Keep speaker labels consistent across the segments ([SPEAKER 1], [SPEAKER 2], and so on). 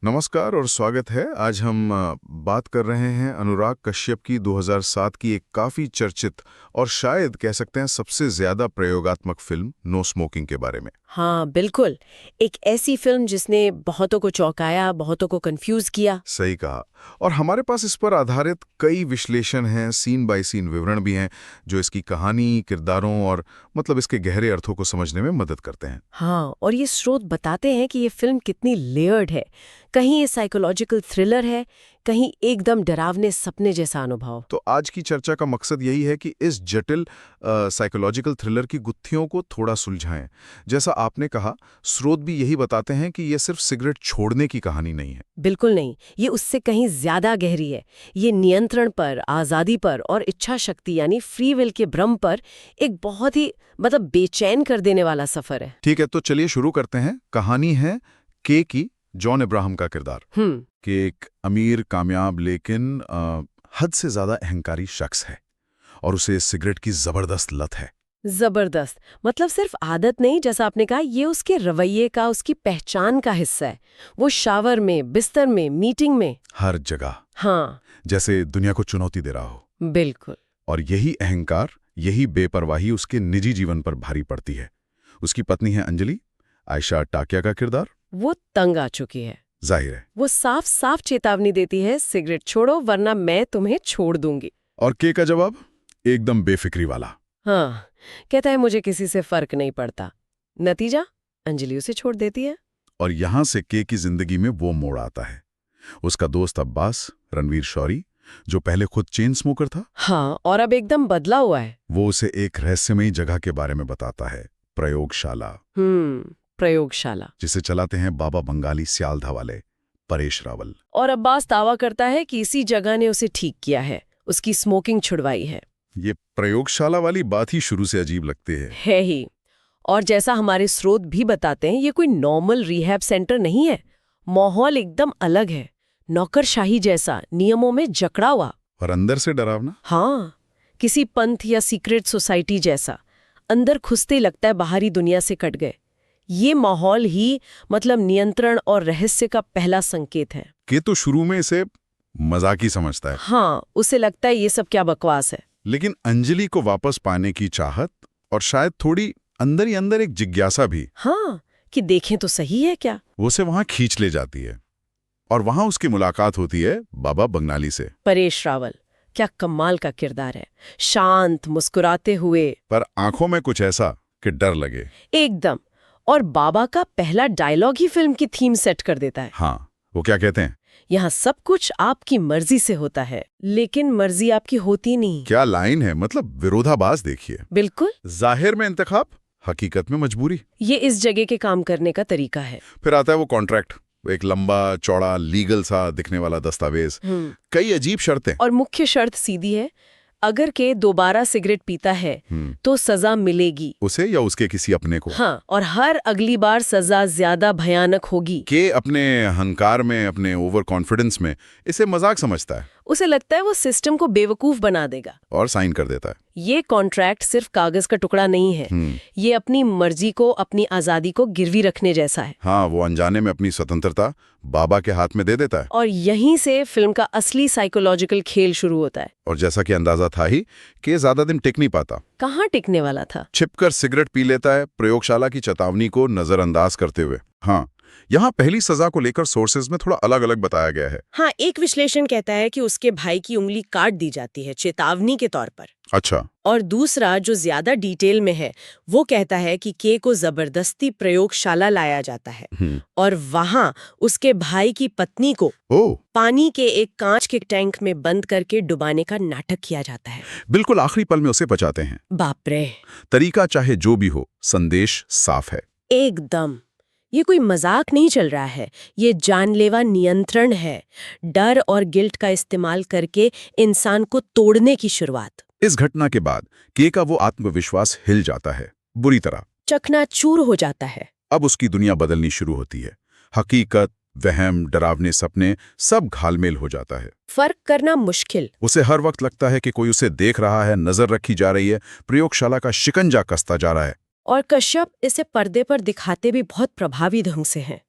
[SPEAKER 1] नमस्कार और स्वागत है। आज हम बात कर रहे हैं अनुराग कश्यप की 2007 की एक काफ़ी चर्चित और शायद कह सकते हैं सबसे ज़्यादा प्रयोगात्मक फिल्म नो स्मोकिंग के बारे में।
[SPEAKER 2] हाँ बिल्कुल। एक ऐसी फिल्म जिसने बहुतों को चौंकाया, बहुतों को कंफ्यूज किया।
[SPEAKER 1] सही कहा। और हमारे पास इस पर आधारित कई विश्लेषण हैं, सीन बाय सीन विवरण भी हैं, जो इसकी कहानी, किरदारों और मतलब इसके गहरे अर्थों को समझने में मदद करते हैं।
[SPEAKER 2] हाँ, और ये स्रोत बताते हैं कि ये फिल्म कितनी लेयर्ड है। कहीं ये साइकोलॉजिकल थ्रिलर है, कहीं एकदम डरावने सपने जैसा अनुभव।
[SPEAKER 1] तो आज की चर्चा का मकसद यही है कि इस जटिल साइकोलॉजिकल थ्रिलर की गुत्थियों को थोड़ा सुलझाएं। जैसा आपने कहा, स्रोत भी यही बताते हैं कि यह सिर्फ सिगरेट छोड़ने की कहानी नहीं है।
[SPEAKER 2] बिल्कुल नहीं, ये उससे कहीं ज्यादा गहरी है। ये नियंत्रण पर, आजादी पर और इच्छा शक्ति यानी फ्री विल के भ्रम पर एक बहुत ही बेचैन कर देने वाला सफर है।
[SPEAKER 1] ठीक है, तो चलिए शुरू करते हैं। कहानी है के की, जॉन अब्राहम का किरदार कि एक अमीर, कामयाब लेकिन हद से ज्यादा अहंकारी शख्स है और उसे सिगरेट की जबरदस्त लत है।
[SPEAKER 2] जबरदस्त मतलब सिर्फ आदत नहीं, जैसा आपने कहा, ये उसके रवैये का, उसकी पहचान का हिस्सा है। वो शावर में, बिस्तर में, मीटिंग में,
[SPEAKER 1] हर जगह।
[SPEAKER 2] हाँ,
[SPEAKER 1] जैसे दुनिया को चुनौती दे रहा हो।
[SPEAKER 2] बिल्कुल।
[SPEAKER 1] और यही अहंकार, यही बेपरवाही उसके निजी जीवन पर भारी पड़ती है। उसकी पत्नी है अंजलि, आयशा टाकिया का किरदार।
[SPEAKER 2] वो तंग आ चुकी है,
[SPEAKER 1] जाहिर है।
[SPEAKER 2] वो साफ साफ चेतावनी देती है, सिगरेट छोड़ो वरना मैं तुम्हें छोड़ दूंगी।
[SPEAKER 1] और के का जवाब एकदम बेफिक्री वाला।
[SPEAKER 2] हाँ, कहता है मुझे किसी से फर्क नहीं पड़ता। नतीजा, अंजलि उसे छोड़ देती है।
[SPEAKER 1] और यहां से के की जिंदगी में वो मोड़ आता है। उसका दोस्त अब्बास, रणवीर शौरी, जो पहले खुद चेन स्मोकर था,
[SPEAKER 2] हाँ, और अब एकदम बदला हुआ है।
[SPEAKER 1] वो उसे एक रहस्यमयी जगह के बारे में बताता है, प्रयोगशाला।
[SPEAKER 2] प्रयोगशाला,
[SPEAKER 1] जिसे चलाते हैं बाबा बंगाली स्यालधा वाले परेश रावल।
[SPEAKER 2] और अब्बास दावा करता है कि इसी जगह ने उसे ठीक किया है, उसकी स्मोकिंग छुड़वाई है।
[SPEAKER 1] ये प्रयोगशाला वाली बात ही शुरू से अजीब लगती
[SPEAKER 2] है ही। और जैसा हमारे स्रोत भी बताते हैं, ये कोई नॉर्मल रिहैब सेंटर नहीं है। माहौल एकदम अलग है, नौकरशाही जैसा, नियमों में जकड़ा हुआ।
[SPEAKER 1] और अंदर से डरावना।
[SPEAKER 2] हाँ, किसी पंथ या सीक्रेट सोसाइटी जैसा। अंदर घुसते लगता है बाहरी दुनिया से कट गए। ये माहौल ही नियंत्रण और रहस्य का पहला संकेत है।
[SPEAKER 1] कि तो शुरू में इसे मजाकी समझता है।
[SPEAKER 2] हाँ, उसे लगता है ये सब क्या बकवास है।
[SPEAKER 1] लेकिन अंजलि को वापस पाने की चाहत और शायद थोड़ी अंदर ही अंदर एक जिज्ञासा भी,
[SPEAKER 2] हाँ, कि देखें तो सही है क्या,
[SPEAKER 1] वो उसे वहां खींच ले जाती है। और वहां उसकी मुलाकात होती है बाबा बंगाली से।
[SPEAKER 2] परेश रावल, क्या कमाल का किरदार है। शांत, मुस्कुराते हुए,
[SPEAKER 1] पर आंखों में कुछ ऐसा कि डर लगे।
[SPEAKER 2] एकदम। और बाबा का पहला डायलॉग ही फिल्म की थीम सेट कर देता है।
[SPEAKER 1] हाँ, वो क्या कहते हैं?
[SPEAKER 2] यहाँ सब कुछ आपकी मर्जी से होता है, लेकिन मर्जी आपकी होती नहीं।
[SPEAKER 1] क्या लाइन है, मतलब विरोधाभास देखिए।
[SPEAKER 2] बिल्कुल।
[SPEAKER 1] जाहिर में इंतखाब, हकीकत में मजबूरी।
[SPEAKER 2] ये इस जगह के काम करने का तरीका है।
[SPEAKER 1] फिर आता है वो कॉन्ट्रैक्ट, एक लंबा चौड़ा लीगल सा दिखने वाला दस्तावेज, कई अजीब शर्तें।
[SPEAKER 2] और मुख्य शर्त सीधी है, अगर के दोबारा सिगरेट पीता है तो सजा मिलेगी,
[SPEAKER 1] उसे या उसके किसी अपने को।
[SPEAKER 2] हाँ, और हर अगली बार सजा ज्यादा भयानक होगी।
[SPEAKER 1] के अपने हंकार में, अपने ओवर कॉन्फिडेंस में इसे मजाक समझता है।
[SPEAKER 2] उसे लगता है वो सिस्टम को बेवकूफ बना देगा
[SPEAKER 1] और साइन कर देता है।
[SPEAKER 2] ये कॉन्ट्रैक्ट सिर्फ कागज का टुकड़ा नहीं है, ये अपनी मर्जी को, अपनी आजादी को गिरवी रखने जैसा है।
[SPEAKER 1] हाँ, वो अनजाने में अपनी स्वतंत्रता बाबा के हाथ में दे देता है।
[SPEAKER 2] और यहीं से फिल्म का असली साइकोलॉजिकल खेल शुरू होता है।
[SPEAKER 1] और जैसा कि अंदाजा था ही कि ज्यादा दिन टिक नहीं पाता।
[SPEAKER 2] कहाँ टिकने वाला था।
[SPEAKER 1] छिपकर सिगरेट पी लेता है, प्रयोगशाला की चेतावनी को नजरअंदाज करते हुए। हाँ, यहाँ पहली सजा को लेकर सोर्सेज में थोड़ा अलग अलग बताया गया है।
[SPEAKER 2] हाँ, एक विश्लेषण कहता है कि उसके भाई की उंगली काट दी जाती है चेतावनी के तौर पर।
[SPEAKER 1] अच्छा।
[SPEAKER 2] और दूसरा, जो ज्यादा डिटेल में है, वो कहता है कि के को जबरदस्ती प्रयोगशाला लाया जाता है और वहां उसके भाई की पत्नी को पानी के एक कांच के टैंक में बंद करके डुबाने का नाटक किया जाता है।
[SPEAKER 1] बिल्कुल आखिरी पल में उसे बचाते हैं।
[SPEAKER 2] बाप रे।
[SPEAKER 1] तरीका चाहे जो भी हो, संदेश साफ है
[SPEAKER 2] एकदम। ये कोई मजाक नहीं चल रहा है, ये जानलेवा नियंत्रण है। डर और गिल्ट का इस्तेमाल करके इंसान को तोड़ने की शुरुआत।
[SPEAKER 1] इस घटना के बाद के का वो आत्मविश्वास हिल जाता है, बुरी तरह
[SPEAKER 2] चकनाचूर हो जाता है।
[SPEAKER 1] अब उसकी दुनिया बदलनी शुरू होती है। हकीकत, वहम, डरावने सपने, सब घालमेल हो जाता है।
[SPEAKER 2] फर्क करना मुश्किल।
[SPEAKER 1] उसे हर वक्त लगता है कि कोई उसे देख रहा है, नजर रखी जा रही है, प्रयोगशाला का शिकंजा कसता जा रहा है।
[SPEAKER 2] और कश्यप इसे पर्दे पर दिखाते भी बहुत प्रभावी ढंग से हैं।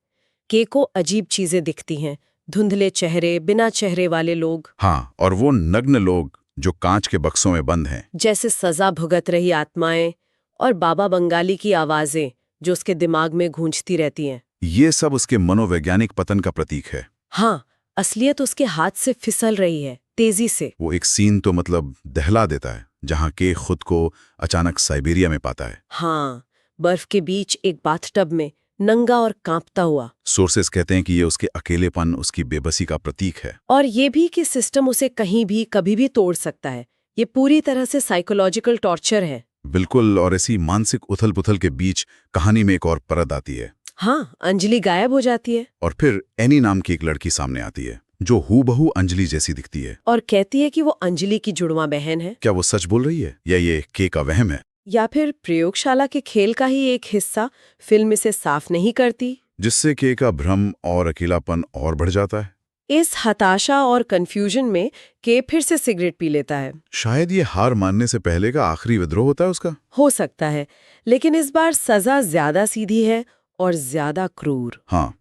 [SPEAKER 2] के को अजीब चीजें दिखती हैं, धुंधले चेहरे, बिना चेहरे वाले लोग।
[SPEAKER 1] हाँ, और वो नग्न लोग जो कांच के बक्सों में बंद हैं,
[SPEAKER 2] जैसे सजा भुगत रही आत्माएं, और बाबा बंगाली की आवाजें जो उसके दिमाग में गूंजती रहती हैं।
[SPEAKER 1] ये सब उसके मनोवैज्ञानिक पतन का प्रतीक है।
[SPEAKER 2] हाँ, असलियत उसके हाथ से फिसल रही है, तेजी से।
[SPEAKER 1] वो एक सीन तो मतलब दहला देता है, जहां के खुद को अचानक साइबेरिया में पाता है।
[SPEAKER 2] हाँ, बर्फ के बीच एक बाथटब में, नंगा और कांपता हुआ।
[SPEAKER 1] सोर्सेस कहते हैं कि ये उसके अकेलेपन, उसकी बेबसी का प्रतीक है।
[SPEAKER 2] और ये भी कि सिस्टम उसे कहीं भी कभी भी तोड़ सकता है। ये पूरी तरह से साइकोलॉजिकल टॉर्चर है।
[SPEAKER 1] बिल्कुल, और ऐसी मानसिक उथल-पुथल के बीच कहानी में एक और परत आती है।
[SPEAKER 2] हाँ, अंजलि गायब हो जाती है।
[SPEAKER 1] और फिर एनी नाम की एक लड़की सामने आती है, जो हूबहू अंजलि जैसी दिखती है।
[SPEAKER 2] और कहती है कि वो अंजलि की जुड़वा बहन है।
[SPEAKER 1] क्या वो सच बोल रही है, या ये के का वहम है?
[SPEAKER 2] या फिर प्रयोगशाला के खेल का ही एक हिस्सा फिल्म इसे साफ नहीं करती,
[SPEAKER 1] जिससे के का भ्रम और अकेलापन और बढ़ जाता है।
[SPEAKER 2] इस हताशा और कंफ्यूजन में के फिर से सिगरेट पी लेता है।
[SPEAKER 1] शायद ये हार मानने से पहले का आखिरी विद्रोह होता है उसका।
[SPEAKER 2] हो सकता है, लेकिन इस बार सजा ज्यादा सीधी है और ज्यादा क्रूर।
[SPEAKER 1] हाँ,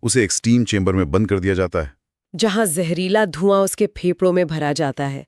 [SPEAKER 1] उसे एक स्टीम चेंबर में बंद कर दिया जाता है,
[SPEAKER 2] जहां जहरीला धुआं उसके फेफड़ों में भरा जाता है।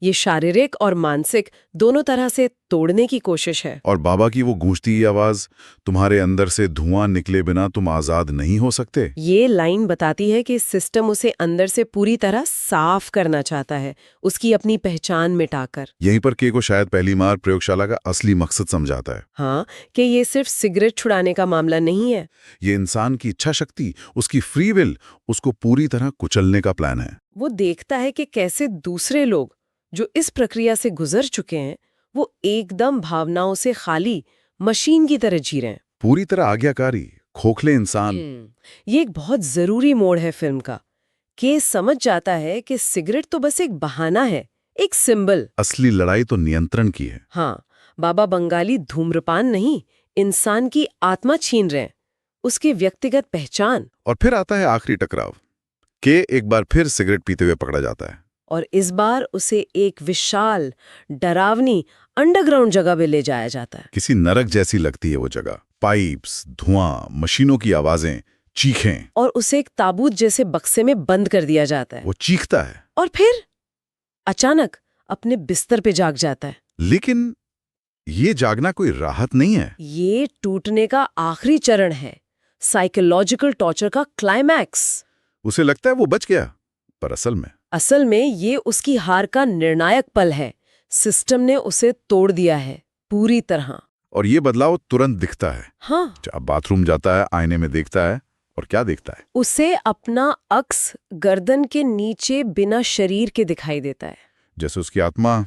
[SPEAKER 2] ये शारीरिक और मानसिक दोनों तरह से तोड़ने की कोशिश है।
[SPEAKER 1] और बाबा की वो गूंजती आवाज, तुम्हारे अंदर से धुआं निकले बिना तुम आजाद नहीं हो सकते।
[SPEAKER 2] ये लाइन बताती है कि सिस्टम उसे अंदर से पूरी तरह साफ करना चाहता है, उसकी अपनी पहचान मिटाकर।
[SPEAKER 1] यहीं पर के को शायद पहली बार प्रयोगशाला का असली मकसद समझाता है।
[SPEAKER 2] हाँ, कि ये सिर्फ सिगरेट छुड़ाने का मामला नहीं है।
[SPEAKER 1] ये इंसान की इच्छा शक्ति, उसकी फ्री विल, उसको पूरी तरह कुचलने का प्लान है।
[SPEAKER 2] वो देखता है कि कैसे दूसरे लोग जो इस प्रक्रिया से गुजर चुके हैं, वो एकदम भावनाओं से खाली मशीन की तरह जी रहे हैं।
[SPEAKER 1] पूरी तरह आज्ञाकारी, खोखले इंसान।
[SPEAKER 2] ये एक बहुत जरूरी मोड़ है फिल्म का। के समझ जाता है कि सिगरेट तो बस एक बहाना है, एक सिंबल।
[SPEAKER 1] असली लड़ाई तो नियंत्रण की है।
[SPEAKER 2] हाँ, बाबा बंगाली धूम्रपान नहीं, इंसान की आत्मा छीन रहे हैं, उसकी व्यक्तिगत पहचान।
[SPEAKER 1] और फिर आता है आखिरी टकराव। के एक बार फिर सिगरेट पीते हुए पकड़ा जाता है।
[SPEAKER 2] और इस बार उसे एक विशाल, डरावनी अंडरग्राउंड जगह पे ले जाया जाता है।
[SPEAKER 1] किसी नरक जैसी लगती है वो जगह। पाइप्स, धुआं, मशीनों की आवाजें, चीखें।
[SPEAKER 2] और उसे एक ताबूत जैसे बक्से में बंद कर दिया जाता है।
[SPEAKER 1] वो चीखता है
[SPEAKER 2] और फिर अचानक अपने बिस्तर पे जाग जाता है।
[SPEAKER 1] लेकिन ये जागना कोई राहत नहीं है।
[SPEAKER 2] ये टूटने का आखिरी चरण है, साइकोलॉजिकल टॉर्चर का क्लाइमैक्स।
[SPEAKER 1] उसे लगता है वो बच गया, पर असल में
[SPEAKER 2] ये उसकी हार का निर्णायक पल है। सिस्टम ने उसे तोड़ दिया है पूरी तरह।
[SPEAKER 1] और ये बदलाव तुरंत दिखता है।
[SPEAKER 2] हाँ,
[SPEAKER 1] अब बाथरूम जाता है, आईने में देखता है, और क्या देखता है?
[SPEAKER 2] उसे अपना अक्स गर्दन के नीचे बिना शरीर के दिखाई देता है,
[SPEAKER 1] जैसे उसकी आत्मा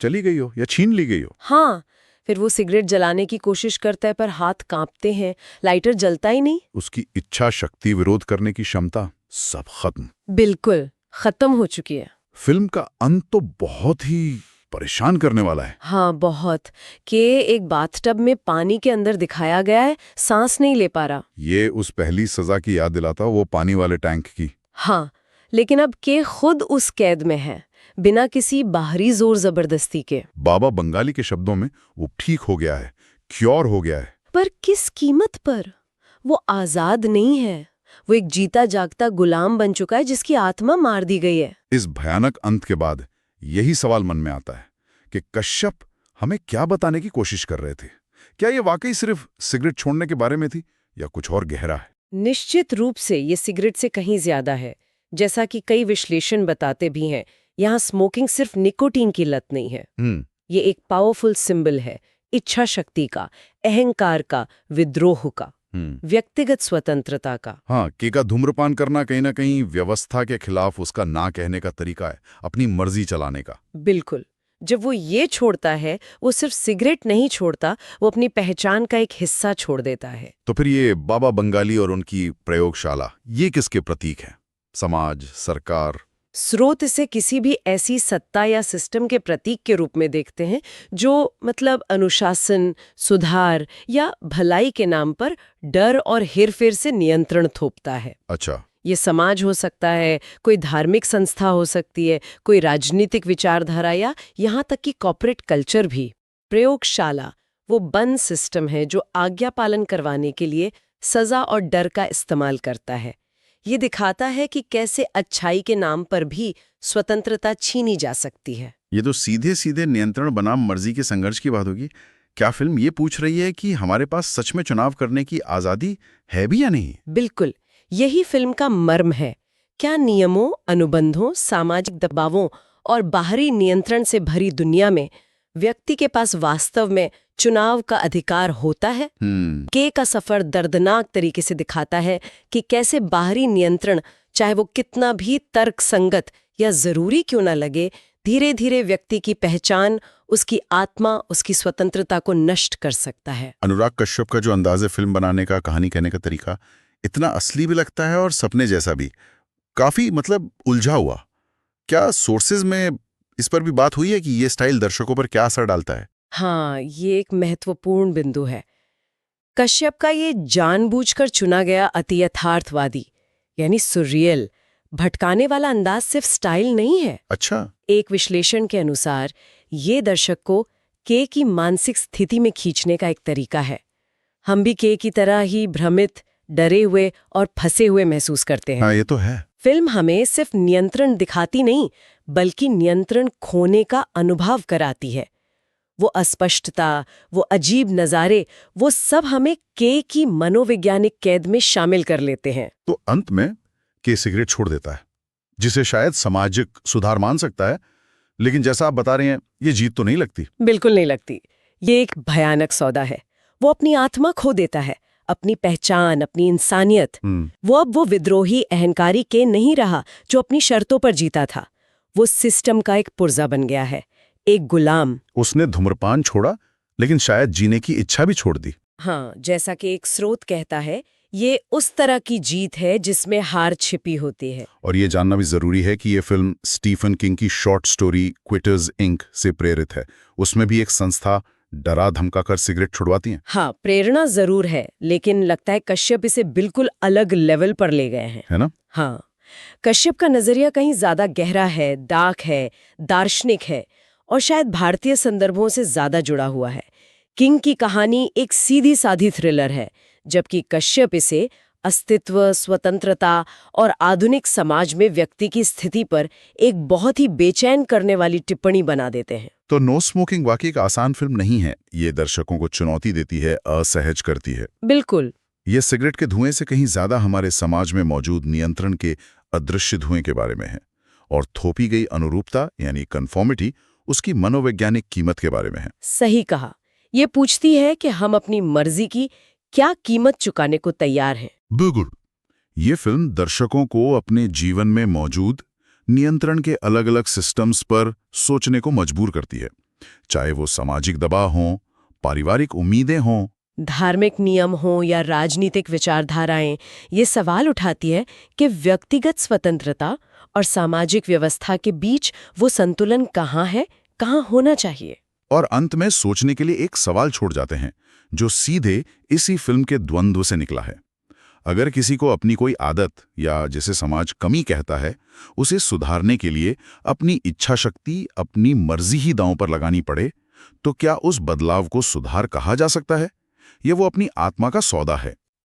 [SPEAKER 1] चली गई हो या छीन ली गई हो।
[SPEAKER 2] हाँ, फिर वो सिगरेट जलाने की कोशिश करता है, पर हाथ कांपते हैं, लाइटर जलता ही नहीं।
[SPEAKER 1] उसकी इच्छा शक्ति, विरोध करने की क्षमता, सब खत्म।
[SPEAKER 2] बिल्कुल खत्म हो चुकी है।
[SPEAKER 1] फिल्म का अंत तो बहुत ही परेशान करने वाला है।
[SPEAKER 2] हाँ, बहुत। के एक बाथटब में पानी के अंदर दिखाया गया है, सांस नहीं ले पा रहा।
[SPEAKER 1] ये उस पहली सजा की याद दिलाता, वो पानी वाले टैंक की।
[SPEAKER 2] हाँ, लेकिन अब के खुद उस कैद में है, बिना किसी बाहरी जोर जबरदस्ती के।
[SPEAKER 1] बाबा बंगाली के शब्दों में वो ठीक हो गया है, क्योर हो गया है।
[SPEAKER 2] पर किस कीमत पर? वो आजाद नहीं है, वो एक जीता जागता गुलाम बन चुका है जिसकी आत्मा मार दी गई है।
[SPEAKER 1] इस भयानक अंत के बाद यही सवाल मन में आता है कि कश्यप हमें क्या बताने की कोशिश कर रहे थे? क्या ये वाकई सिर्फ सिगरेट छोड़ने के बारे में थी, या कुछ और गहरा है?
[SPEAKER 2] निश्चित रूप से ये सिगरेट से कहीं ज्यादा है। जैसा कि कई विश्लेषण बताते भी हैं, यहाँ स्मोकिंग सिर्फ निकोटीन की लत नहीं है। ये एक पावरफुल सिंबल है, इच्छा शक्ति का, अहंकार का, विद्रोह का, व्यक्तिगत स्वतंत्रता का।
[SPEAKER 1] हाँ, के का धूम्रपान करना कहीं ना कहीं व्यवस्था के खिलाफ उसका ना कहने का तरीका है, अपनी मर्जी चलाने का।
[SPEAKER 2] बिल्कुल। जब वो ये छोड़ता है, वो सिर्फ सिगरेट नहीं छोड़ता, वो अपनी पहचान का एक हिस्सा छोड़ देता है।
[SPEAKER 1] तो फिर ये बाबा बंगाली और उनकी प्रयोगशाला, ये किसके प्रतीक है? समाज, सरकार?
[SPEAKER 2] स्रोत इसे किसी भी ऐसी सत्ता या सिस्टम के प्रतीक के रूप में देखते हैं जो अनुशासन, सुधार या भलाई के नाम पर डर और हेरफेर से नियंत्रण थोपता है।
[SPEAKER 1] अच्छा।
[SPEAKER 2] ये समाज हो सकता है, कोई धार्मिक संस्था हो सकती है, कोई राजनीतिक विचारधारा, या यहाँ तक कि कॉर्पोरेट कल्चर भी। प्रयोगशाला वो बंद सिस्टम है जो आज्ञा पालन करवाने के लिए सजा और डर का इस्तेमाल करता है। ये दिखाता है कि कैसे अच्छाई के नाम पर भी स्वतंत्रता छीनी जा सकती है।
[SPEAKER 1] ये तो सीधे सीधे नियंत्रण बनाम मर्जी के संघर्ष की बात होगी। क्या फिल्म ये पूछ रही है कि हमारे पास सच में चुनाव करने की आजादी है भी या नहीं?
[SPEAKER 2] बिल्कुल, यही फिल्म का मर्म है। क्या नियमों, अनुबंधों, सामाजिक दबावों और बाहरी नियंत्रण से भरी दुनिया में व्यक्ति के पास वास्तव में चुनाव का अधिकार होता है? के का सफर दर्दनाक तरीके से दिखाता है कि कैसे बाहरी नियंत्रण, चाहे वो कितना भी तर्कसंगत या जरूरी क्यों न लगे, धीरे धीरे व्यक्ति की पहचान, उसकी आत्मा, उसकी स्वतंत्रता को नष्ट कर सकता है।
[SPEAKER 1] अनुराग कश्यप का जो अंदाज़े फिल्म बनाने का, कहानी कहने का तरीका इतना असली भी लगता है और सपने जैसा भी, काफी उलझा हुआ। क्या सोर्सेज में इस पर भी बात हुई है कि ये स्टाइल दर्शकों पर क्या असर डालता है?
[SPEAKER 2] हाँ, ये एक महत्वपूर्ण बिंदु है। कश्यप का ये जानबूझकर चुना गया अति यथार्थवादी यानी सुरियल, भटकाने वाला अंदाज सिर्फ स्टाइल नहीं है।
[SPEAKER 1] अच्छा।
[SPEAKER 2] एक विश्लेषण के अनुसार ये दर्शक को के की मानसिक स्थिति में खींचने का एक तरीका है। हम भी के की तरह ही भ्रमित, डरे हुए और फंसे हुए महसूस करते हैं।
[SPEAKER 1] हाँ, ये तो है।
[SPEAKER 2] फिल्म हमें सिर्फ नियंत्रण दिखाती नहीं, बल्कि नियंत्रण खोने का अनुभव कराती है। वो अस्पष्टता, वो अजीब नज़ारे, वो सब हमें के की मनोवैज्ञानिक कैद में शामिल कर लेते हैं।
[SPEAKER 1] तो अंत में के सिगरेट छोड़ देता है, जिसे शायद सामाजिक सुधार मान सकता है, लेकिन जैसा आप बता रहे हैं, ये जीत तो नहीं लगती।
[SPEAKER 2] बिल्कुल नहीं लगती। ये एक भयानक सौदा है। वो अपनी आत्मा खो देता है, अपनी पहचान, अपनी इंसानियत। वो अब वो विद्रोही अहंकारी के नहीं रहा जो अपनी शर्तों पर जीता था। वो सिस्टम का एक पुर्जा बन गया है, एक गुलाम।
[SPEAKER 1] उसने धूम्रपान छोड़ा, लेकिन शायद जीने की इच्छा भी छोड़ दी।
[SPEAKER 2] हाँ, जैसा कि एक स्रोत कहता है, ये उस तरह की जीत है जिसमें हार छिपी होती है।
[SPEAKER 1] और ये जानना भी जरूरी है कि ये फिल्म स्टीफन किंग की शॉर्ट स्टोरी क्विटर्स इंक से प्रेरित है। उसमें भी एक संस्था डरा धमकाकर सिगरेट छुड़वाती है।
[SPEAKER 2] हाँ, प्रेरणा जरूर है, लेकिन लगता है कश्यप इसे बिल्कुल अलग लेवल पर ले गए हैं,
[SPEAKER 1] है ना?
[SPEAKER 2] हाँ, कश्यप का नजरिया कहीं ज्यादा गहरा है, दार्क है, दार्शनिक है और शायद भारतीय संदर्भों से ज्यादा जुड़ा हुआ है। किंग की कहानी एक सीधी साधी थ्रिलर है, जबकि कश्यप इसे अस्तित्व, स्वतंत्रता और आधुनिक समाज में व्यक्ति की स्थिति पर एक बहुत ही बेचैन करने वाली टिप्पणी बना देते हैं।
[SPEAKER 1] तो नो स्मोकिंग वाकई एक आसान फिल्म नहीं है। ये दर्शकों को चुनौती देती है, असहज करती है।
[SPEAKER 2] बिल्कुल।
[SPEAKER 1] ये सिगरेट के धुएं से कहीं ज्यादा हमारे समाज में मौजूद नियंत्रण के अदृश्य धुएं के बारे में है, और थोपी गई अनुरूपता यानी कन्फॉर्मिटी उसकी मनोवैज्ञानिक कीमत के बारे में है।
[SPEAKER 2] सही कहा। ये पूछती है कि हम अपनी मर्जी की क्या कीमत चुकाने को तैयार हैं।
[SPEAKER 1] बिल्कुल। ये फिल्म दर्शकों को अपने जीवन में मौजूद नियंत्रण के अलग अलग सिस्टम्स पर सोचने को मजबूर करती है, चाहे वो सामाजिक दबाव हों, पारिवारिक उम्मीदें हों,
[SPEAKER 2] धार्मिक नियम हों या राजनीतिक विचारधाराएं। ये सवाल उठाती है कि व्यक्तिगत स्वतंत्रता और सामाजिक व्यवस्था के बीच वो संतुलन कहाँ है, कहाँ होना चाहिए।
[SPEAKER 1] और अंत में सोचने के लिए एक सवाल छोड़ जाते हैं जो सीधे इसी फिल्म के द्वंद्व से निकला है। अगर किसी को अपनी कोई आदत या जिसे समाज कमी कहता है, उसे सुधारने के लिए अपनी इच्छा शक्ति, अपनी मर्जी ही दांव पर लगानी पड़े, तो क्या उस बदलाव को सुधार कहा जा सकता है? ये वो अपनी आत्मा का सौदा है